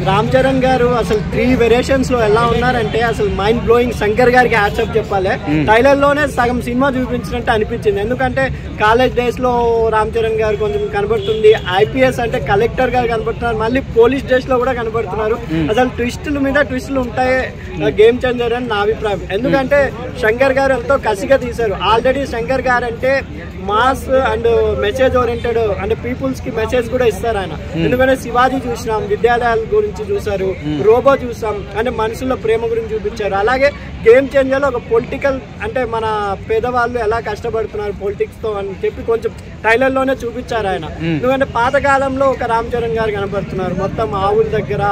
రామ్ చరణ్ గారు అసలు 3 వేరియేషన్స్ లో ఎలా ఉన్నారంటే అసలు మైండ్ బ్లోయింగ్. శంకర్ గారికి హ్యాట్సాప్ చెప్పాలి. ట్రైలర్ లోనే సగం సినిమా చూపించినట్టు అనిపించింది. ఎందుకంటే కాలేజ్ డేస్ లో రామ్ చరణ్ గారు కొంచెం కనబడుతుంది, ఐపీఎస్ అంటే కలెక్టర్ గారు కనబడుతున్నారు, మళ్ళీ పోలీస్ డేస్ లో కూడా కనబడుతున్నారు. అసలు ట్విస్టుల మీద ట్విస్టులు ఉంటాయి. గేమ్ చేంజర్ అని నా అభిప్రాయం. ఎందుకంటే శంకర్ గారు ఎంతో కసిగా తీశారు. ఆల్రెడీ శంకర్ గారు అంటే మాస్ అండ్ మెసేజ్ ఓరియంటెడ్ అంటే పీపుల్స్ కి మెసేజ్ కూడా ఇస్తారు ఆయన. ఎందుకంటే శివాజీ చూసినాం, విద్యాలయాల గురించి చూసారు, రోబో చూసాం, అంటే మనుషుల ప్రేమ గురించి చూపించారు. అలాగే గేమ్ చేంజర్ లో ఒక పొలిటికల్ అంటే మన పేదవాళ్ళు ఎలా కష్టపడుతున్నారు పొలిటిక్స్ తో అని చెప్పి కొంచెం ట్రైలర్ లోనే చూపించారు ఆయన. ఎందుకంటే పాతకాలంలో ఒక రామ్ చరణ్ గారు కనపడుతున్నారు, మొత్తం ఆవుల దగ్గర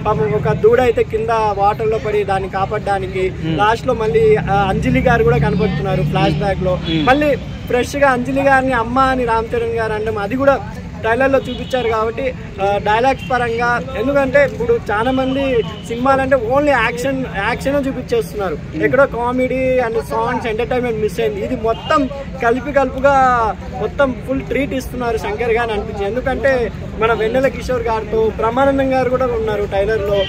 పాపం ఒక దూడ అయితే కింద వాటర్ లో పడి దాన్ని కాపాడడానికి. లాస్ట్ లో మళ్ళీ అంజలి గారు కూడా కనపడుతున్నారు ఫ్లాష్ బ్యాక్ లో. మళ్ళీ ఫ్రెష్ గా అంజలి గారిని అమ్మ అని రామ్ చరణ్ గారు అంటే అది కూడా ట్రైలర్ లో చూపించారు. కాబట్టి డైలాగ్స్ పరంగా, ఎందుకంటే ఇప్పుడు చాలా మంది సినిమాలు అంటే ఓన్లీ యాక్షన్ చూపించేస్తున్నారు, ఎక్కడో comedy and songs entertainment miss అయింది. ఇది మొత్తం కలుపుగా మొత్తం ఫుల్ ట్రీట్ ఇస్తున్నారు శంకర్ గారు అనిపించింది. ఎందుకంటే మన వెన్నెల కిషోర్ గారితో బ్రహ్మానందం గారు కూడా ఉన్నారు ట్రైలర్ లో.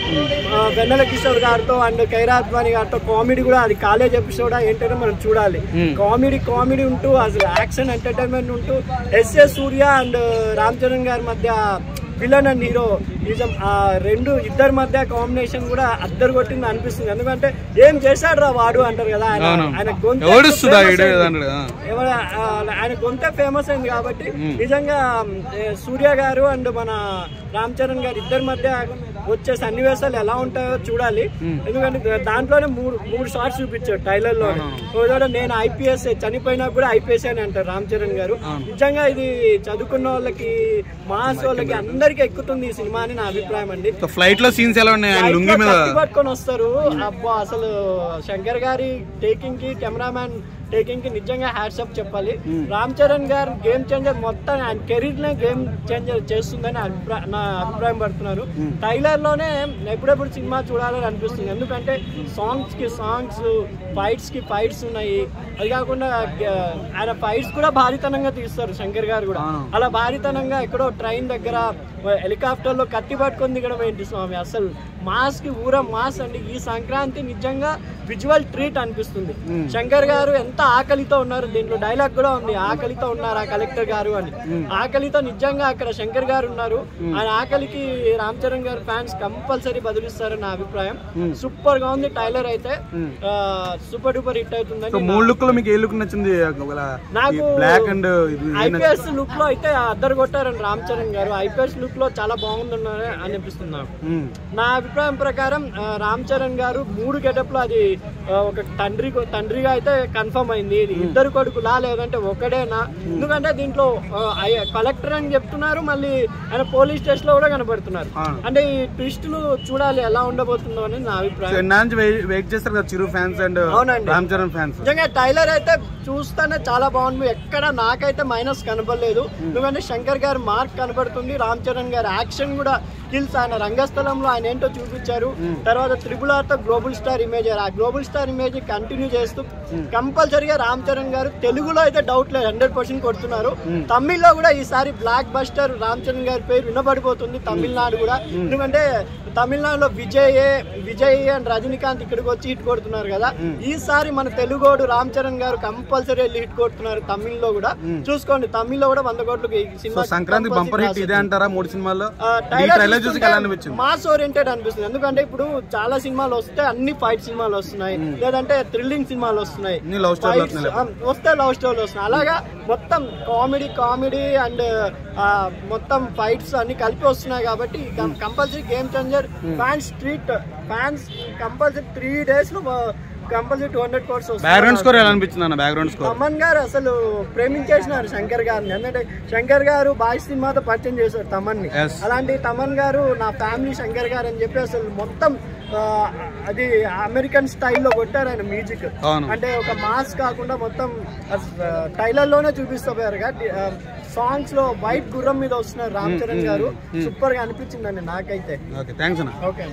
వెన్నెల కిషోర్ గారితో అండ్ కైరా అద్వానీ గారితో కామెడీ కూడా, అది కాలేజ్ ఎపిసోడ్ ఏంటంటే మనం చూడాలి. కామెడీ ఉంటూ అసలు యాక్షన్ ఎంటర్టైన్మెంట్ ఉంటూ ఎస్ఏ సూర్య అండ్ రామ్ చరణ్ గారి మధ్య విలన్ అండ్ హీరో నిజం ఇద్దరి మధ్య కాంబినేషన్ కూడా అద్దరు కొట్టింది అనిపిస్తుంది. ఎందుకంటే ఏం చేశాడు రా వాడు అంటారు కదా, ఆయన గొంతే ఫేమస్ అయింది. కాబట్టి నిజంగా సూర్య గారు అండ్ మన రామ్ చరణ్ గారు ఇద్దరి మధ్య వచ్చే సన్నివేశాలు ఎలా ఉంటాయో చూడాలి. ఎందుకంటే దాంట్లోనే మూడు షార్ట్స్ చూపించాడు ట్రైలర్ లో. నేను ఐపీఎస్ చనిపోయినా కూడా ఐపీఎస్ అని అంటారు రామ్ చరణ్ గారు. నిజంగా ఇది చదువుకున్న వాళ్ళకి, మాస్ వాళ్ళకి అందరికి ఎక్కుతుంది ఈ సినిమా అని నా అభిప్రాయం అండి. ఫ్లైట్ లో సీన్స్ ఎలా ఉన్నాయి, పట్టుకొని వస్తారు. అబ్బా అసలు శంకర్ గారి టేకింగ్ కి, కెమెరామ్యాన్ టేకింగ్ కి నిజంగా హ్యాట్సాప్ చెప్పాలి. రామ్ చరణ్ గారు గేమ్ చేంజర్, మొత్తం ఆయన కెరీర్ నే గేమ్ చేంజర్ చేస్తుందని నా అభిప్రాయం పడుతున్నారు. ట్రైలర్ లోనే ఎప్పుడెప్పుడు సినిమా చూడాలని అనిపిస్తుంది. ఎందుకంటే సాంగ్స్ కి సాంగ్స్, ఫైట్స్ కి ఫైట్స్ ఉన్నాయి. అది కాకుండా ఆయన ఫైట్స్ కూడా భారీతనంగా తీస్తారు శంకర్ గారు కూడా. అలా భారీతనంగా ఎక్కడో ట్రైన్ దగ్గర హెలికాప్టర్ లో కత్తి పట్టుకొని దిగడం ఏంటి స్వామి, అసలు మాస్ కి ఊర మాస్ అండి. ఈ సంక్రాంతి నిజంగా విజువల్ ట్రీట్ అనిపిస్తుంది. శంకర్ గారు ఎంత ఆకలితో ఉన్నారు, దీంట్లో డైలాగ్ కూడా ఉంది, ఆకలితో ఉన్నారు ఆ కలెక్టర్ గారు అని. ఆకలితో నిజంగా అక్కడ శంకర్ గారు ఉన్నారు. ఆయన ఆకలికి రామ్ చరణ్ గారు ఫ్యాన్స్ కంపల్సరీ బదులిస్తారని నా అభిప్రాయం. సూపర్ గా ఉంది ట్రైలర్ అయితే, సూపర్ డూపర్ హిట్ అవుతుందని. నాకు ఐపీఎస్ లుక్ లో అయితే అద్దరు కొట్టారని రామ్ చరణ్ గారు. ఐపీఎస్ లుక్ లో చాలా బాగుందని అనిపిస్తుంది నాకు. నా అభిప్రాయం ప్రకారం రామ్ చరణ్ గారు 3 గెటప్ లో, అది ఒక తండ్రిగా అయితే కన్ఫర్మ్ అయింది. ఇద్దరు కొడుకులా లేదంటే ఒకడేనా? ఎందుకంటే దీంట్లో కలెక్టర్ అని చెప్తున్నారు, మళ్ళీ ఆయన పోలీస్ స్టేషన్ లో కూడా కనబడుతున్నారు. అంటే ఈ ట్విస్టులు చూడాలి ఎలా ఉండబోతుందో అని నా అభిప్రాయం. నిజంగా ట్రైలర్ అయితే చూస్తానే చాలా బాగుంది. ఎక్కడ నాకైతే మైనస్ కనబడలేదు. ఎందుకంటే శంకర్ గారు మార్క్ కనబడుతుంది, రామ్ చరణ్ గారు యాక్షన్ కూడా స్కిల్స్, ఆయన రంగస్థలంలో ఆయన ఏంటో చూపించారు. తర్వాత RRR తో గ్లోబల్ స్టార్ ఇమేజ్, ఆ గ్లోబల్ స్టార్ ఇమేజ్ కంటిన్యూ చేస్తూ కంపల్సరీగా రామ్ చరణ్ గారు తెలుగులో అయితే డౌట్ లేదు 100% కొడుతున్నారు. తమిళ్లో కూడా ఈసారి బ్లాక్ బస్టర్ రామ్ చరణ్ గారి పేరు వినబడిపోతుంది తమిళనాడు కూడా. ఎందుకంటే తమిళనాడులో విజయ్ అండ్ రజనీకాంత్ ఇక్కడికి వచ్చి హిట్ కొడుతున్నారు కదా. ఈసారి మన తెలుగోడు రామ్ చరణ్ గారు కంపల్సరీ వెళ్ళి హిట్ కొడుతున్నారు తమిళ్లో కూడా. చూసుకోండి, తమిళ్లో కూడా 100 కోట్లకి సినిమా. సంక్రాంతి బంపర్ హిట్ ఇదే అంటారా? 3 సినిమాల్లో మాస్ ఓరియంటెడ్ అనిపిస్తుంది. ఎందుకంటే ఇప్పుడు చాలా సినిమాలు వస్తే అన్ని ఫైట్ సినిమాలు వస్తున్నాయి, లేదంటే థ్రిల్లింగ్ సినిమాలు వస్తున్నాయి, వస్తే లవ్ స్టోరీలు వస్తున్నాయి. అలాగా మొత్తం కామెడీ అండ్ మొత్తం ఫైట్స్ అన్ని కలిపి వస్తున్నాయి. కాబట్టి compulsory game changer. Fans compulsory 3 days లో కంపల్సరీ 200 crores వస్తుంది. తమన్ గారు అసలు ప్రేమించేసినారు శంకర్ గారిని. ఎందుకంటే శంకర్ గారు బాయ్స్ సినిమాతో పరిచయం చేశారు తమన్ ని. అలాంటి తమన్ గారు నా ఫ్యామిలీ శంకర్ గారు అని చెప్పి అసలు మొత్తం అది అమెరికన్ స్టైల్లో కొట్టారు ఆయన మ్యూజిక్. అంటే ఒక మాస్ కాకుండా మొత్తం ట్రైలర్ లోనే చూపిస్తారు. సాంగ్స్ లో వైట్ గుర్రం మీద వస్తున్నారు రామ్ చరణ్ గారు. సూపర్ గా అనిపించిందండి నాకైతే. ఓకే.